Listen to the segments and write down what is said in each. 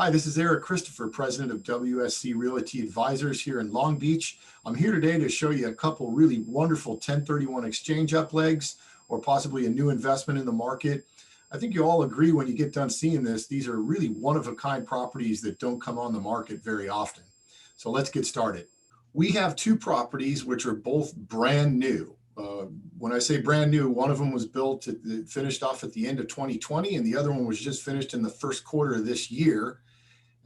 Hi, this is Eric Christopher, president of WSC Realty Advisors here in Long Beach. I'm here today to show you a couple really wonderful 1031 exchange uplegs or possibly a new investment in the market. I think you all agree when you get done seeing this, these are really one-of-a-kind properties that don't come on the market very often. So let's get started. We have two properties which are both brand new. When I say brand new, one of them was finished off at the end of 2020, and the other one was just finished in the first quarter of this year.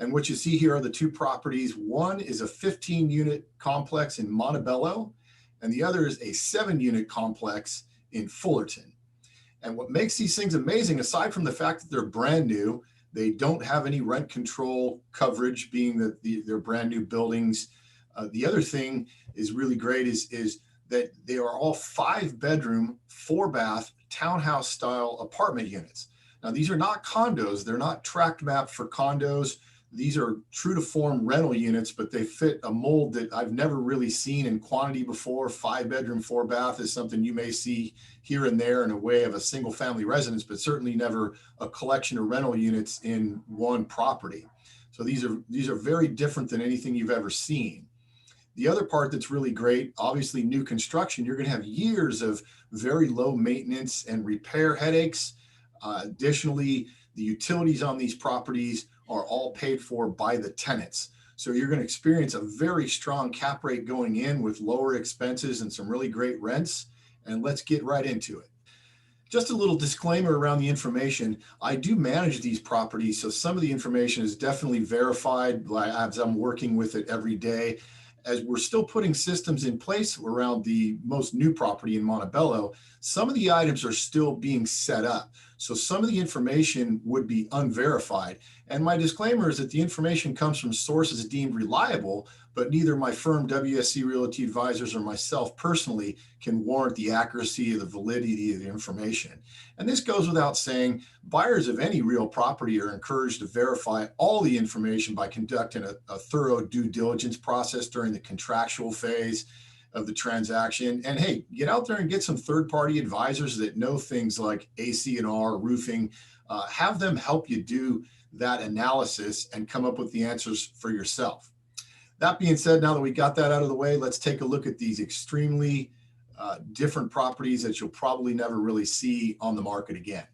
And what you see here are the two properties. One is a 15-unit complex in Montebello, and the other is a 7-unit complex in Fullerton. And what makes these things amazing, aside from the fact that they're brand new, they don't have any rent control coverage, being that they're brand new buildings. The other thing is really great is that they are all 5-bedroom, 4-bath, townhouse style apartment units. Now, these are not condos. They're not tract mapped for condos. These are true to form rental units, but they fit a mold that I've never really seen in quantity before. 5-bedroom, 4-bath is something you may see here and there in a way of a single family residence, but certainly never a collection of rental units in one property. So these are very different than anything you've ever seen. The other part that's really great, obviously new construction, you're going to have years of very low maintenance and repair headaches. Additionally, the utilities on these properties are all paid for by the tenants. So you're going to experience a very strong cap rate going in with lower expenses and some really great rents. And let's get right into it. Just a little disclaimer around the information. I do manage these properties, so some of the information is definitely verified as I'm working with it every day. As we're still putting systems in place around the most new property in Montebello, some of the items are still being set up. So some of the information would be unverified. And my disclaimer is that the information comes from sources deemed reliable, but neither my firm, WSC Realty Advisors, or myself personally can warrant the accuracy or the validity of the information. And this goes without saying. Buyers of any real property are encouraged to verify all the information by conducting a thorough due diligence process during the contractual phase of the transaction. And hey, get out there and get some third-party advisors that know things like AC&R, roofing. Have them help you do that analysis and come up with the answers for yourself. That being said, now that we got that out of the way, let's take a look at these extremely different properties that you'll probably never really see on the market again.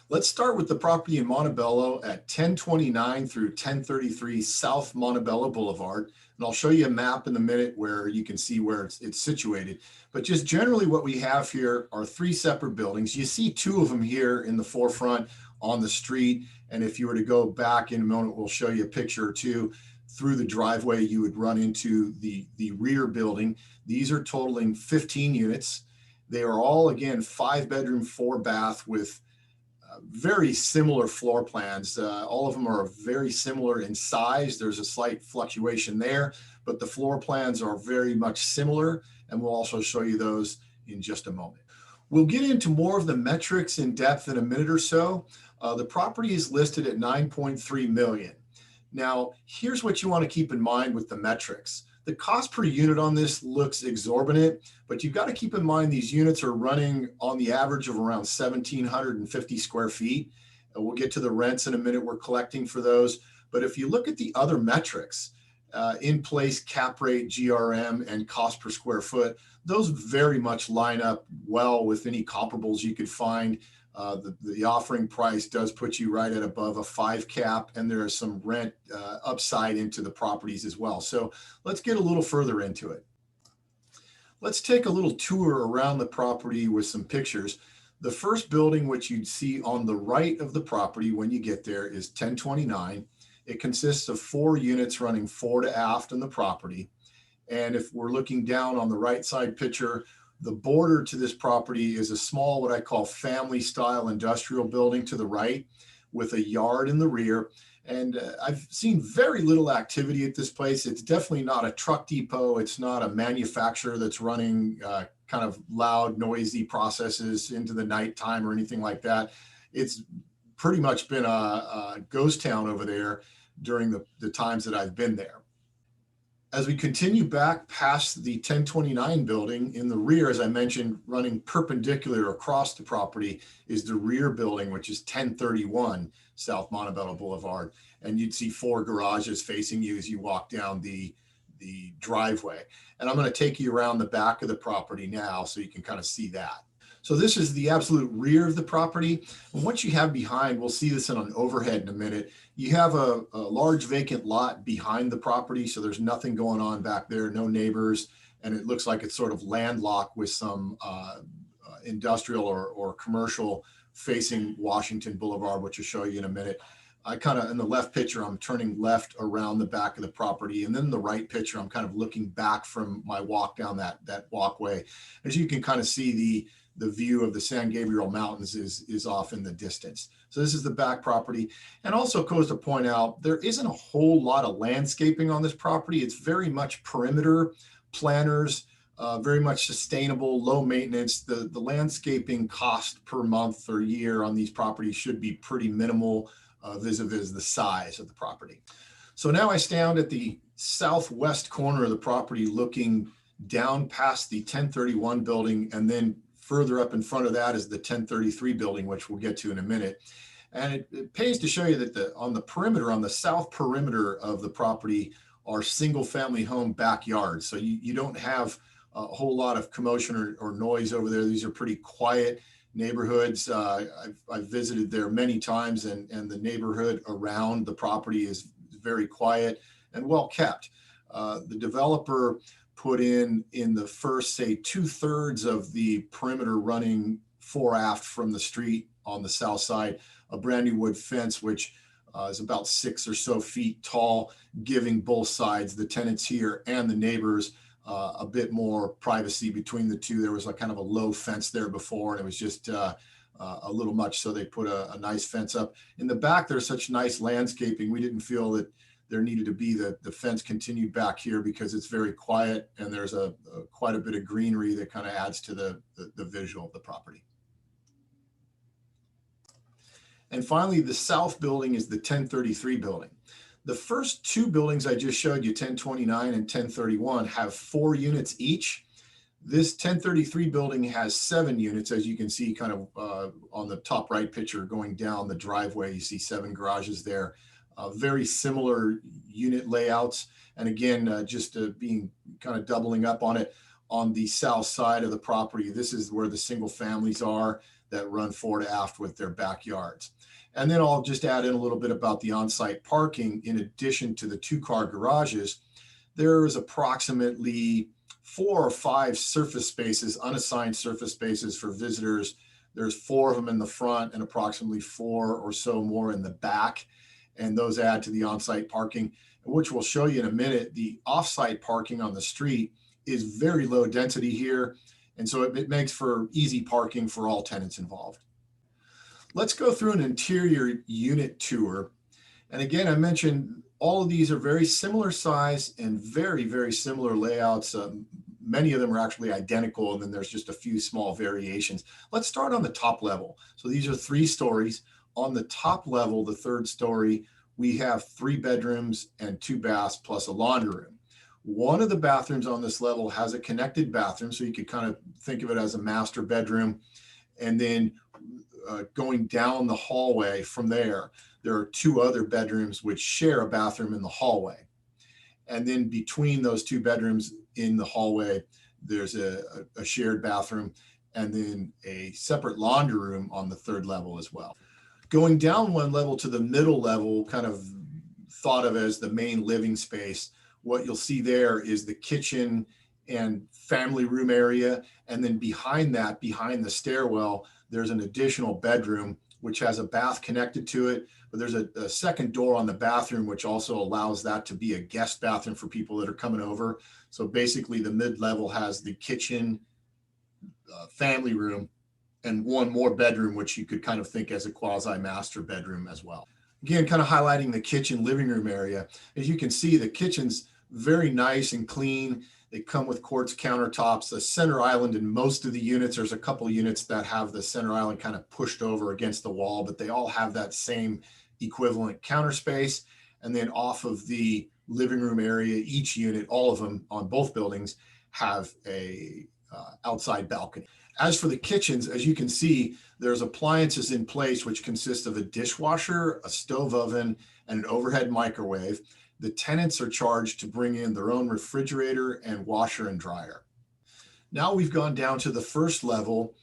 Let's start with the property in Montebello at 1029 through 1033 South Montebello Boulevard. And I'll show you a map in a minute where you can see where it's situated. But just generally what we have here are 3 separate buildings. You see 2 of them here in the forefront on the street. And if you were to go back in a moment, we'll show you a picture or two through the driveway, you would run into the rear building. These are totaling 15 units. They are all, again, 5-bedroom, 4-bath with very similar floor plans. All of them are very similar in size. There's a slight fluctuation there, but the floor plans are very much similar, and we'll also show you those in just a moment. We'll get into more of the metrics in depth in a minute or so. The property is listed at $9.3 million. Now, here's what you want to keep in mind with the metrics. The cost per unit on this looks exorbitant, but you've got to keep in mind these units are running on the average of around 1,750 square feet. And we'll get to the rents in a minute we're collecting for those. But if you look at the other metrics, in place cap rate, GRM, and cost per square foot, those very much line up well with any comparables you could find. The offering price does put you right at above a 5 cap, and there is some rent upside into the properties as well. So let's get a little further into it. Let's take a little tour around the property with some pictures. The first building, which you'd see on the right of the property when you get there, is 1029. It consists of 4 units running fore to aft in the property. And if we're looking down on the right side picture, the border to this property is a small, what I call family style industrial building to the right with a yard in the rear. And I've seen very little activity at this place. It's definitely not a truck depot. It's not a manufacturer that's running kind of loud, noisy processes into the nighttime or anything like that. It's pretty much been a ghost town over there during the times that I've been there. As we continue back past the 1029 building, in the rear, as I mentioned, running perpendicular across the property is the rear building, which is 1031 South Montebello Boulevard. and you'd see 4 garages facing you as you walk down the driveway. And I'm going to take you around the back of the property now so you can kind of see that. So this is the absolute rear of the property. And what you have behind, we'll see this in an overhead in a minute, you have a large vacant lot behind the property. So there's nothing going on back there, no neighbors. And it looks like it's sort of landlocked with some industrial or commercial facing Washington Boulevard, which I'll show you in a minute. I kind of, in the left picture, I'm turning left around the back of the property. And then the right picture, I'm kind of looking back from my walk down that walkway. As you can kind of see, the view of the San Gabriel Mountains is off in the distance. So this is the back property. And also goes to point out, there isn't a whole lot of landscaping on this property. It's very much perimeter planters, very much sustainable, low maintenance. The landscaping cost per month or year on these properties should be pretty minimal vis-a-vis the size of the property. So now I stand at the southwest corner of the property looking down past the 1031 building, and then further up in front of that is the 1033 building, which we'll get to in a minute. And it pays to show you that on the perimeter, on the south perimeter of the property, are single family home backyards. So you don't have a whole lot of commotion or noise over there. These are pretty quiet neighborhoods. I've visited there many times, and the neighborhood around the property is very quiet and well kept. The developer put in the first, say, 2/3 of the perimeter running fore aft from the street on the south side, a brand new wood fence, which is about 6 or so feet tall, giving both sides, the tenants here and the neighbors, a bit more privacy between the two. There was like kind of a low fence there before, and it was just a little much, so they put a nice fence up. In the back, there's such nice landscaping. We didn't feel that there needed to be the fence continued back here because it's very quiet, and there's quite a bit of greenery that kind of adds to the visual of the property. And finally, the south building is the 1033 building. The first 2 buildings I just showed you, 1029 and 1031, have 4 units each. This 1033 building has 7 units, as you can see kind of on the top right picture going down the driveway. You see 7 garages there. Very similar unit layouts. And again, just being kind of doubling up on it, on the south side of the property, this is where the single families are that run fore to aft with their backyards. And then I'll just add in a little bit about the on-site parking. In addition to the 2-car garages, there is approximately 4 or 5 surface spaces, unassigned surface spaces for visitors. There's 4 of them in the front and approximately 4 or so more in the back. And those add to the on-site parking, which we'll show you in a minute. The off-site parking on the street is very low density here. And so it makes for easy parking for all tenants involved. Let's go through an interior unit tour. And again, I mentioned all of these are very similar size and very, very similar layouts. Many of them are actually identical, and then there's just a few small variations. Let's start on the top level. So these are 3 stories. On the top level, the 3rd story, we have 3 bedrooms and 2 baths plus a laundry room. One of the bathrooms on this level has a connected bathroom, so you could kind of think of it as a master bedroom. And then going down the hallway from there are 2 other bedrooms which share a bathroom in the hallway. And then between those 2 bedrooms in the hallway, there's a shared bathroom, and then a separate laundry room on the 3rd level as well. Going down 1 level to the middle level, kind of thought of as the main living space, what you'll see there is the kitchen and family room area. And then behind that, behind the stairwell, there's an additional bedroom, which has a bath connected to it. But there's a second door on the bathroom, which also allows that to be a guest bathroom for people that are coming over. So basically the mid-level has the kitchen, family room, and 1 more bedroom, which you could kind of think as a quasi-master bedroom as well. Again, kind of highlighting the kitchen living room area. As you can see, the kitchen's very nice and clean. They come with quartz countertops, a center island in most of the units. There's a couple units that have the center island kind of pushed over against the wall, but they all have that same equivalent counter space. And then off of the living room area, each unit, all of them on both buildings, have a outside balcony. As for the kitchens, as you can see, there's appliances in place, which consist of a dishwasher, a stove oven, and an overhead microwave. The tenants are charged to bring in their own refrigerator and washer and dryer. Now we've gone down to the first level,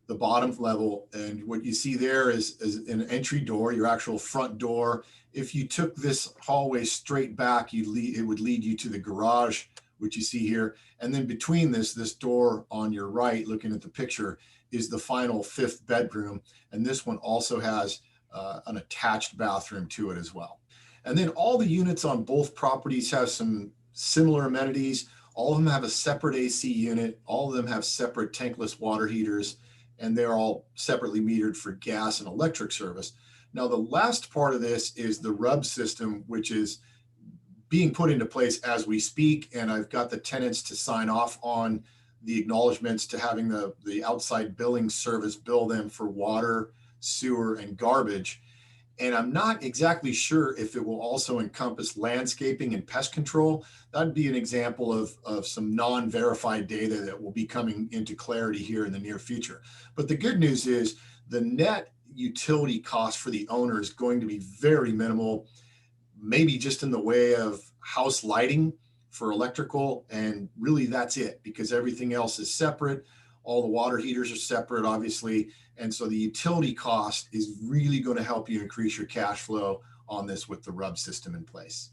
the bottom level, and what you see there is an entry door, your actual front door. If you took this hallway straight back, it would lead you to the garage, which you see here. And then between this door on your right, looking at the picture, is the final 5th bedroom. And this one also has an attached bathroom to it as well. And then all the units on both properties have some similar amenities. All of them have a separate AC unit. All of them have separate tankless water heaters, and they're all separately metered for gas and electric service. Now, the last part of this is the RUB system, which is being put into place as we speak. And I've got the tenants to sign off on the acknowledgments to having the outside billing service bill them for water, sewer, and garbage. And I'm not exactly sure if it will also encompass landscaping and pest control. That'd be an example of some non-verified data that will be coming into clarity here in the near future. But the good news is the net utility cost for the owner is going to be very minimal, maybe just in the way of house lighting for electrical. And really that's it, because everything else is separate. All the water heaters are separate, obviously. And so the utility cost is really going to help you increase your cash flow on this with the RUB system in place.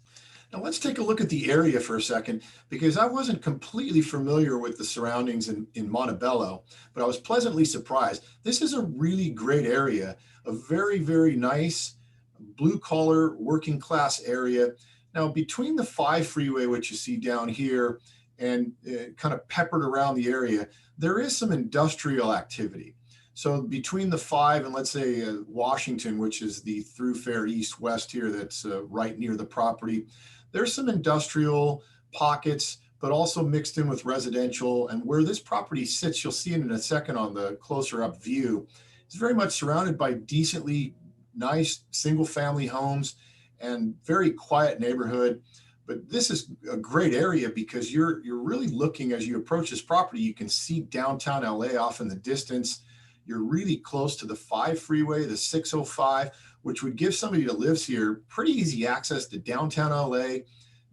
Now let's take a look at the area for a second, because I wasn't completely familiar with the surroundings in Montebello, but I was pleasantly surprised. This is a really great area, a very, very nice blue collar working class area. Now between the 5 freeway, which you see down here, and kind of peppered around the area, there is some industrial activity. So between the 5 and let's say Washington, which is the thoroughfare east-west here that's right near the property, there's some industrial pockets, but also mixed in with residential. And where this property sits, you'll see it in a second on the closer up view, it's very much surrounded by decently nice single family homes and very quiet neighborhood. But this is a great area because you're really looking, as you approach this property, you can see downtown LA off in the distance. You're really close to the 5 freeway, the 605, which would give somebody that lives here pretty easy access to downtown LA,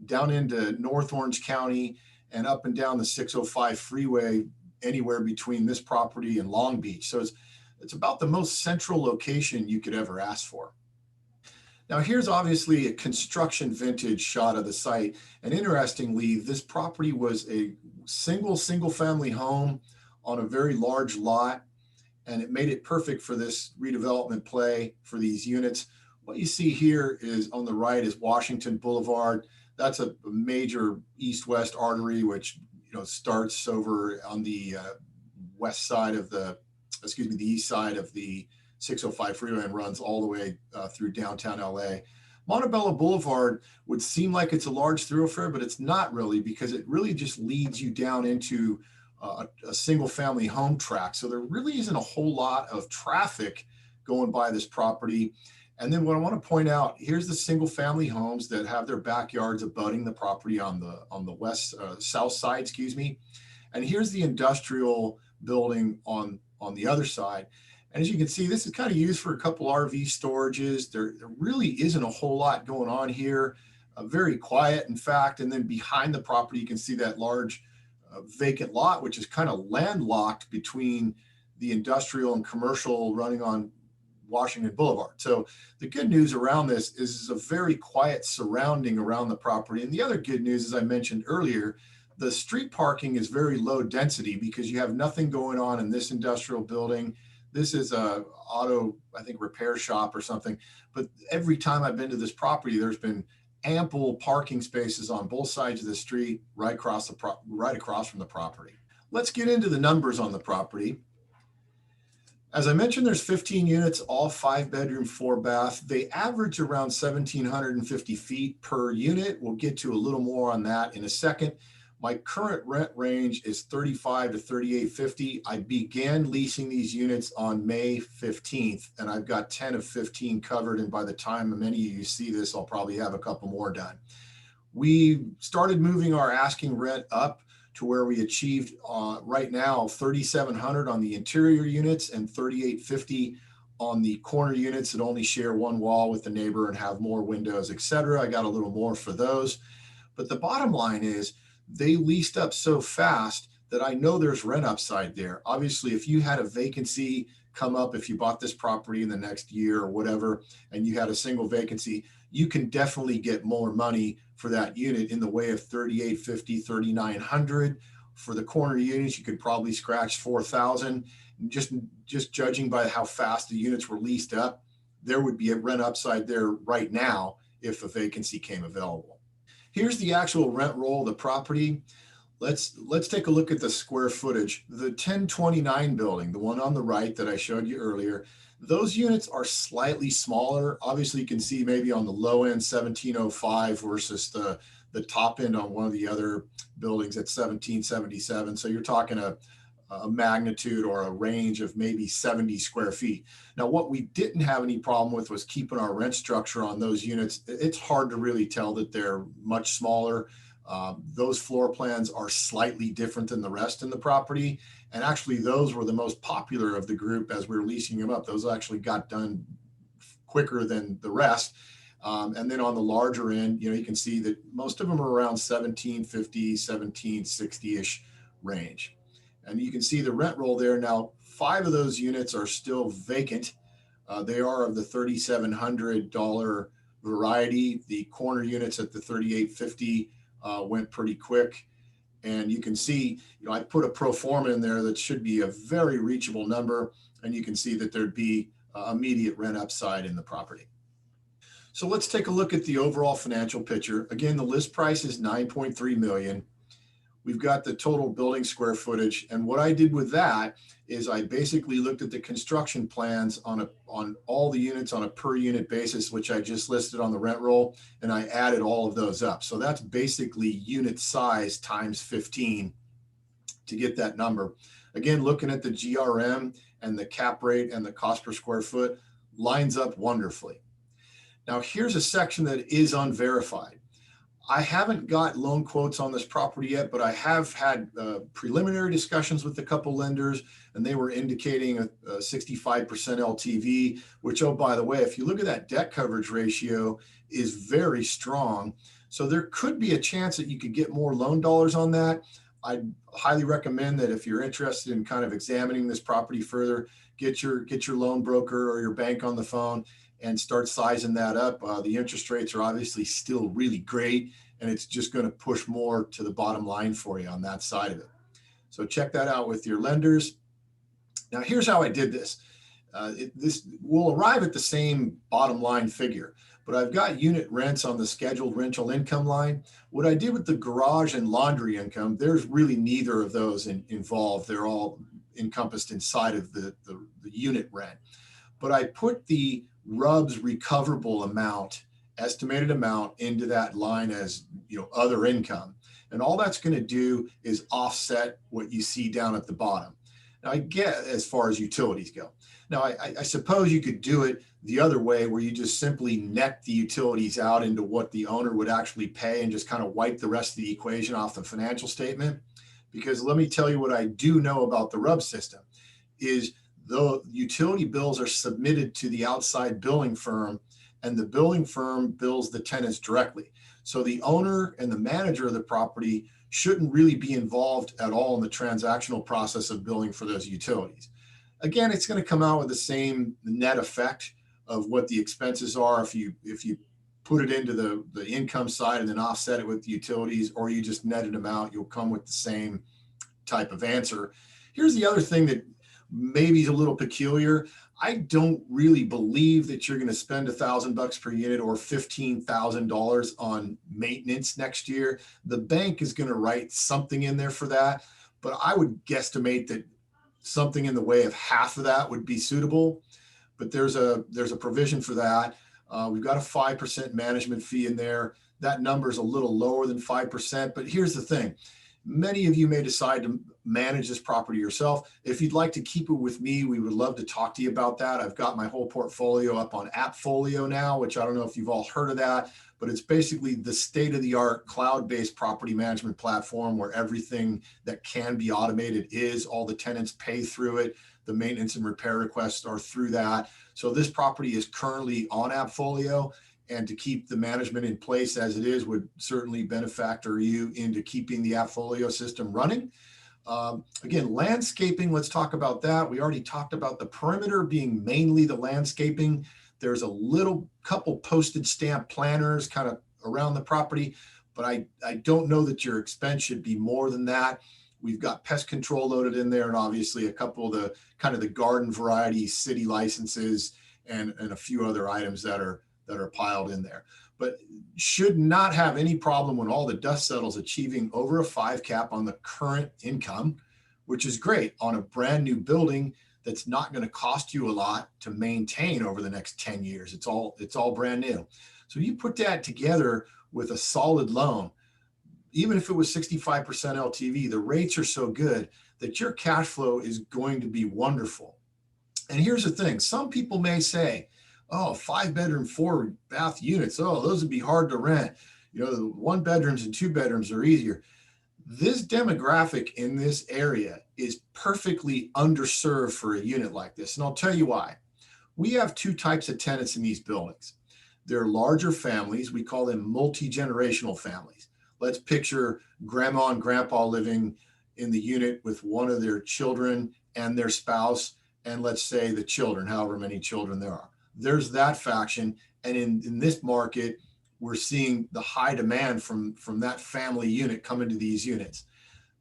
down into North Orange County, and up and down the 605 freeway, anywhere between this property and Long Beach. So it's about the most central location you could ever ask for. Now here's obviously a construction vintage shot of the site. And interestingly, this property was a single family home on a very large lot, and it made it perfect for this redevelopment play for these units. What you see here is on the right is Washington Boulevard. That's a major east-west artery, which starts over on the west side of the east side of the 605 freeway and runs all the way through downtown LA. Montebello Boulevard would seem like it's a large thoroughfare, but it's not really, because it really just leads you down into a single family home tract. So there really isn't a whole lot of traffic going by this property. And then what I want to point out, here's the single family homes that have their backyards abutting the property on the south side, And here's the industrial building on the other side. And as you can see, this is kind of used for a couple RV storages. There really isn't a whole lot going on here. Very quiet, in fact. And then behind the property, you can see that large vacant lot, which is kind of landlocked between the industrial and commercial running on Washington Boulevard. So the good news around this is a very quiet surrounding around the property. And the other good news, as I mentioned earlier, the street parking is very low density because you have nothing going on in this industrial building. This is a auto, I think, repair shop or something. But every time I've been to this property, there's been ample parking spaces on both sides of the street, right across from the property. Let's get into the numbers on the property. As I mentioned, there's 15 units, all 5 bedroom, 4 bath. They average around 1,750 feet per unit. We'll get to a little more on that in a second. My current rent range is $35 to $38.50. I began leasing these units on May 15th, and I've got 10 of 15 covered. And by the time many of you see this, I'll probably have a couple more done. We started moving our asking rent up to where we achieved right now $3,700 on the interior units and $3,850 On the corner units that only share one wall with the neighbor and have more windows, etc., I got a little more for those. But the bottom line is they leased up so fast that I know there's rent upside there. Obviously, if you had a vacancy come up, if you bought this property in the next year or whatever, and you had a single vacancy, you can definitely get more money for that unit in the way of 3,850, 3,900. For the corner units, you could probably scratch 4,000. Just judging by how fast the units were leased up, there would be a rent upside there right now if a vacancy came available. Here's the actual rent roll of the property. Let's take a look at the square footage. The 1029 building, the one on the right that I showed you earlier, those units are slightly smaller. Obviously, you can see maybe on the low end 1705 versus the top end on one of the other buildings at 1777. So you're talking a magnitude or a range of maybe 70 square feet. Now, what we didn't have any problem with was keeping our rent structure on those units. It's hard to really tell that they're much smaller. Those floor plans are slightly different than the rest in the property. And actually, those were the most popular of the group as we were leasing them up. Those actually got done quicker than the rest. And then on the larger end, you can see that most of them are around 1750, 1760-ish range. And you can see the rent roll there. Now, 5 of those units are still vacant. They are of the $3,700 variety. The corner units at the $3,850 went pretty quick. And you can see, I put a pro forma in there that should be a very reachable number. And you can see that there'd be immediate rent upside in the property. So let's take a look at the overall financial picture. Again, the list price is $9.3 million. We've got the total building square footage. And what I did with that is I basically looked at the construction plans on all the units on a per unit basis, which I just listed on the rent roll, and I added all of those up. So that's basically unit size times 15 to get that number. Again, looking at the GRM and the cap rate and the cost per square foot lines up wonderfully. Now, here's a section that is unverified. I haven't got loan quotes on this property yet, but I have had preliminary discussions with a couple lenders, and they were indicating a 65% LTV, which, oh, by the way, if you look at that debt coverage ratio, is very strong. So there could be a chance that you could get more loan dollars on that. I'd highly recommend that if you're interested in kind of examining this property further, get your loan broker or your bank on the phone and start sizing that up. The interest rates are obviously still really great, and it's just going to push more to the bottom line for you on that side of it. So check that out with your lenders. Now, here's how I did this. This will arrive at the same bottom line figure, but I've got unit rents on the scheduled rental income line. What I did with the garage and laundry income, there's really neither of those involved. They're all encompassed inside of the unit rent. But I put the RUBS recoverable amount, estimated amount, into that line as other income. And all that's going to do is offset what you see down at the bottom. Now, I get as far as utilities go. Now, I suppose you could do it the other way, where you just simply net the utilities out into what the owner would actually pay and just kind of wipe the rest of the equation off the financial statement. Because let me tell you what I do know about the RUBS system is the utility bills are submitted to the outside billing firm, and the billing firm bills the tenants directly. So the owner and the manager of the property shouldn't really be involved at all in the transactional process of billing for those utilities. Again, it's going to come out with the same net effect of what the expenses are if you put it into the income side and then offset it with the utilities, or you just netted them out, you'll come with the same type of answer. Here's the other thing that maybe is a little peculiar. I don't really believe that you're going to spend $1,000 per unit or $15,000 on maintenance next year. The bank is going to write something in there for that, but I would guesstimate that something in the way of half of that would be suitable. But there's a provision for that. We've got a 5% management fee in there. That number is a little lower than 5%, but here's the thing. Many of you may decide to manage this property yourself. If you'd like to keep it with me, we would love to talk to you about that. I've got my whole portfolio up on Appfolio now, which I don't know if you've all heard of that, but it's basically the state-of-the-art cloud-based property management platform where everything that can be automated is. All the tenants pay through it. The maintenance and repair requests are through that. So this property is currently on AppFolio, and to keep the management in place as it is would certainly benefactor you into keeping the AppFolio system running. Again, landscaping, let's talk about that. We already talked about the perimeter being mainly the landscaping. There's a little couple postage stamp planners kind of around the property, but I don't know that your expense should be more than that. We've got pest control loaded in there, and obviously a couple of the kind of the garden variety city licenses and a few other items that are piled in there. But should not have any problem when all the dust settles achieving over a 5 cap on the current income, which is great on a brand new building that's not going to cost you a lot to maintain over the next 10 years. It's all brand new. So you put that together with a solid loan, even if it was 65% LTV, the rates are so good that your cash flow is going to be wonderful. And here's the thing, some people may say, oh, 5-bedroom, 4-bath units, oh, those would be hard to rent. You know, the 1 bedrooms and 2 bedrooms are easier. This demographic in this area is perfectly underserved for a unit like this. And I'll tell you why. We have 2 types of tenants in these buildings. They're larger families. We call them multi-generational families. Let's picture grandma and grandpa living in the unit with one of their children and their spouse, and let's say the children, however many children there are. There's that faction. And in this market, we're seeing the high demand from that family unit come into these units.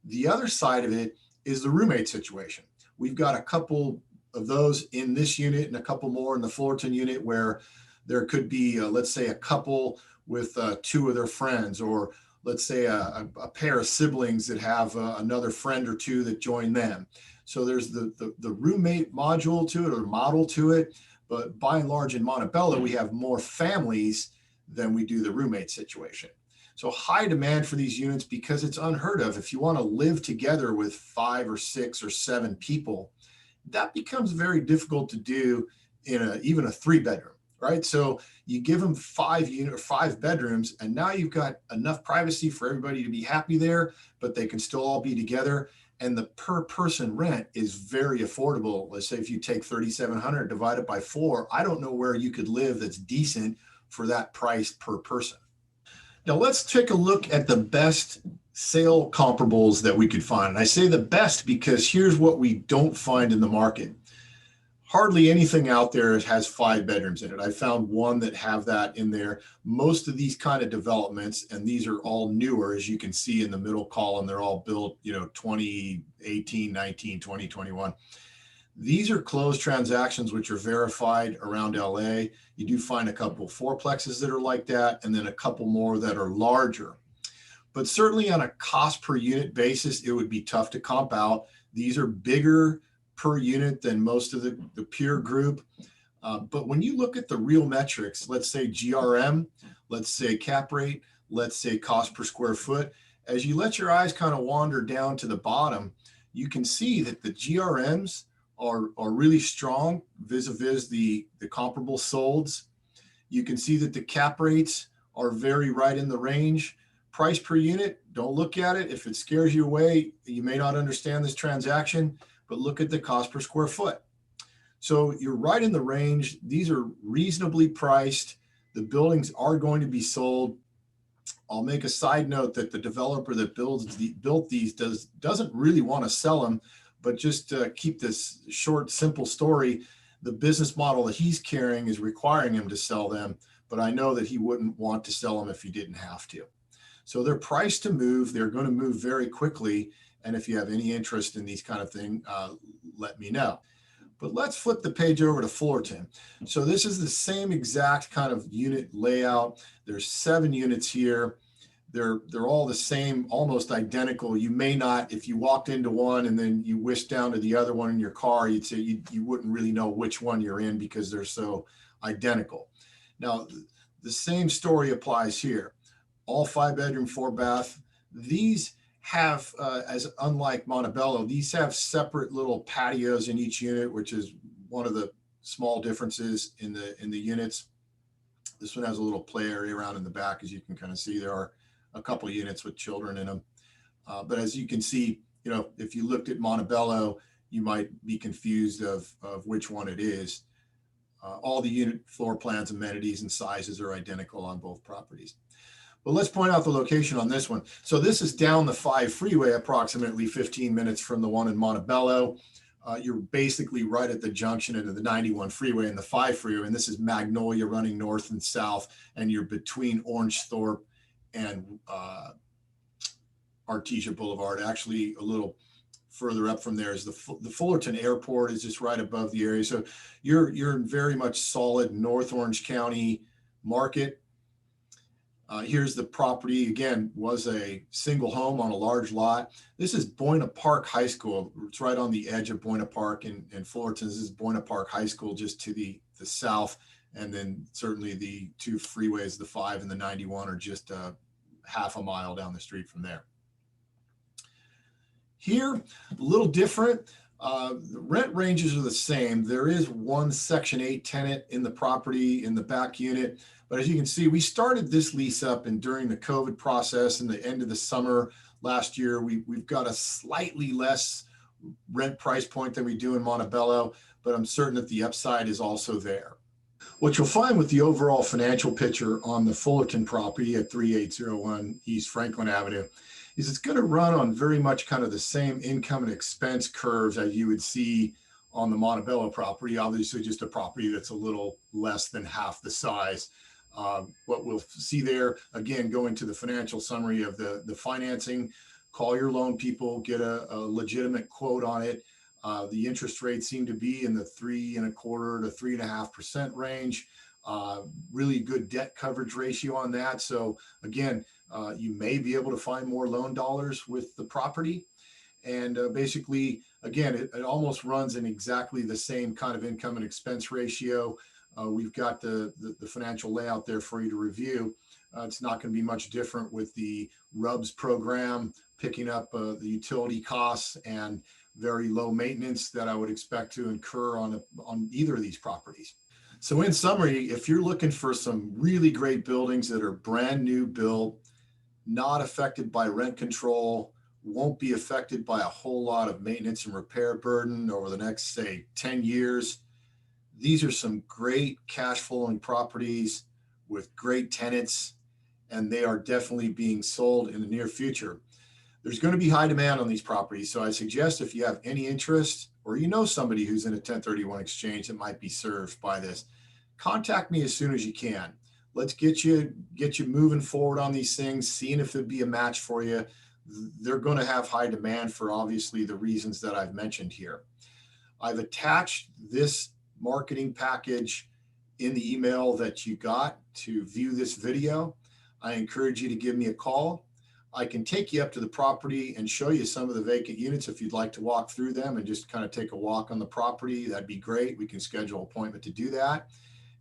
The other side of it is the roommate situation. We've got a couple of those in this unit and a couple more in the Fullerton unit where there could be, let's say, a couple with 2 of their friends, or let's say a pair of siblings that have another friend or 2 that join them. So there's the roommate module to it, or model to it. But by and large in Montebello, we have more families than we do the roommate situation. So high demand for these units because it's unheard of. If you want to live together with 5 or 6 or 7 people, that becomes very difficult to do in even a 3-bedroom, right? So you give them 5 bedrooms, and now you've got enough privacy for everybody to be happy there, but they can still all be together. And the per person rent is very affordable. Let's say if you take $3,700 divided by 4, I don't know where you could live that's decent for that price per person. Now let's take a look at the best sale comparables that we could find. And I say the best because here's what we don't find in the market. Hardly anything out there has 5 bedrooms in it. I found one that have that in there. Most of these kind of developments, and these are all newer, as you can see in the middle column, they're all built, 2018, 19, 20, 21. These are closed transactions, which are verified around LA. You do find a couple of 4plexes that are like that, and then a couple more that are larger. But certainly on a cost per unit basis, it would be tough to comp out. These are bigger per unit than most of the peer group. But when you look at the real metrics, let's say GRM, let's say cap rate, let's say cost per square foot, as you let your eyes kind of wander down to the bottom, you can see that the GRMs are really strong vis-a-vis the comparable solds. You can see that the cap rates are very right in the range. Price per unit, don't look at it. If it scares you away, you may not understand this transaction, but look at the cost per square foot. So you're right in the range. These are reasonably priced. The buildings are going to be sold. I'll make a side note that the developer that built these doesn't really want to sell them, but just to keep this short, simple story, the business model that he's carrying is requiring him to sell them, but I know that he wouldn't want to sell them if he didn't have to. So they're priced to move. They're going to move very quickly. And if you have any interest in these kind of things, let me know. But let's flip the page over to Fullerton. So this is the same exact kind of unit layout. There's 7 units here. They're all the same, almost identical. You may not, if you walked into one and then you wished down to the other one in your car, you'd say you wouldn't really know which one you're in because they're so identical. Now, the same story applies here. All 5-bedroom, 4-bath. These have, as unlike Montebello, these have separate little patios in each unit, which is one of the small differences in the units. This one has a little play area around in the back. As you can kind of see, there are a couple of units with children in them. But as you can see, if you looked at Montebello, you might be confused of which one it is. All the unit floor plans, amenities, and sizes are identical on both properties. But let's point out the location on this one. So this is down the 5 freeway, approximately 15 minutes from the one in Montebello. You're basically right at the junction into the 91 freeway and the 5 freeway. And this is Magnolia running north and south. And you're between Orangethorpe and Artesia Boulevard. Actually, a little further up from there is the Fullerton Airport is just right above the area. So you're in very much solid North Orange County market. Here's the property. Again, was a single home on a large lot. This is Buena Park High School. It's right on the edge of Buena Park and Fullerton. This is Buena Park High School just to the south. And then certainly the 2 freeways, the 5 and the 91, are just half a mile down the street from there. Here, a little different. The rent ranges are the same. There is one Section 8 tenant in the property in the back unit. But as you can see, we started this lease up and during the COVID process and the end of the summer last year, we've got a slightly less rent price point than we do in Montebello, but I'm certain that the upside is also there. What you'll find with the overall financial picture on the Fullerton property at 3801 East Franklin Avenue is it's going to run on very much kind of the same income and expense curves as you would see on the Montebello property, obviously just a property that's a little less than half the size. What we'll see there, again, going to the financial summary of the financing, call your loan people, get a legitimate quote on it. The interest rates seem to be in the 3.25% to 3.5% range. Really good debt coverage ratio on that. So again, you may be able to find more loan dollars with the property. And basically, again, it almost runs in exactly the same kind of income and expense ratio. We've got the financial layout there for you to review. It's not going to be much different with the RUBS program, picking up the utility costs and very low maintenance that I would expect to incur on either of these properties. So in summary, if you're looking for some really great buildings that are brand new built, not affected by rent control, won't be affected by a whole lot of maintenance and repair burden over the next, say, 10 years, these are some great cash flowing properties with great tenants, and they are definitely being sold in the near future. There's going to be high demand on these properties. So I suggest if you have any interest or you know somebody who's in a 1031 exchange that might be served by this, contact me as soon as you can. Let's get you moving forward on these things, seeing if it'd be a match for you. They're going to have high demand for obviously the reasons that I've mentioned here. I've attached this marketing package in the email that you got to view this video. I encourage you to give me a call. I can take you up to the property and show you some of the vacant units if you'd like to walk through them and just kind of take a walk on the property. That'd be great. We can schedule an appointment to do that.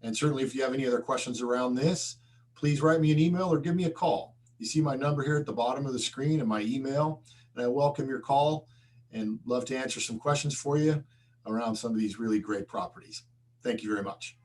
And certainly if you have any other questions around this, please write me an email or give me a call. You see my number here at the bottom of the screen and my email, and I welcome your call and love to answer some questions for you around some of these really great properties. Thank you very much.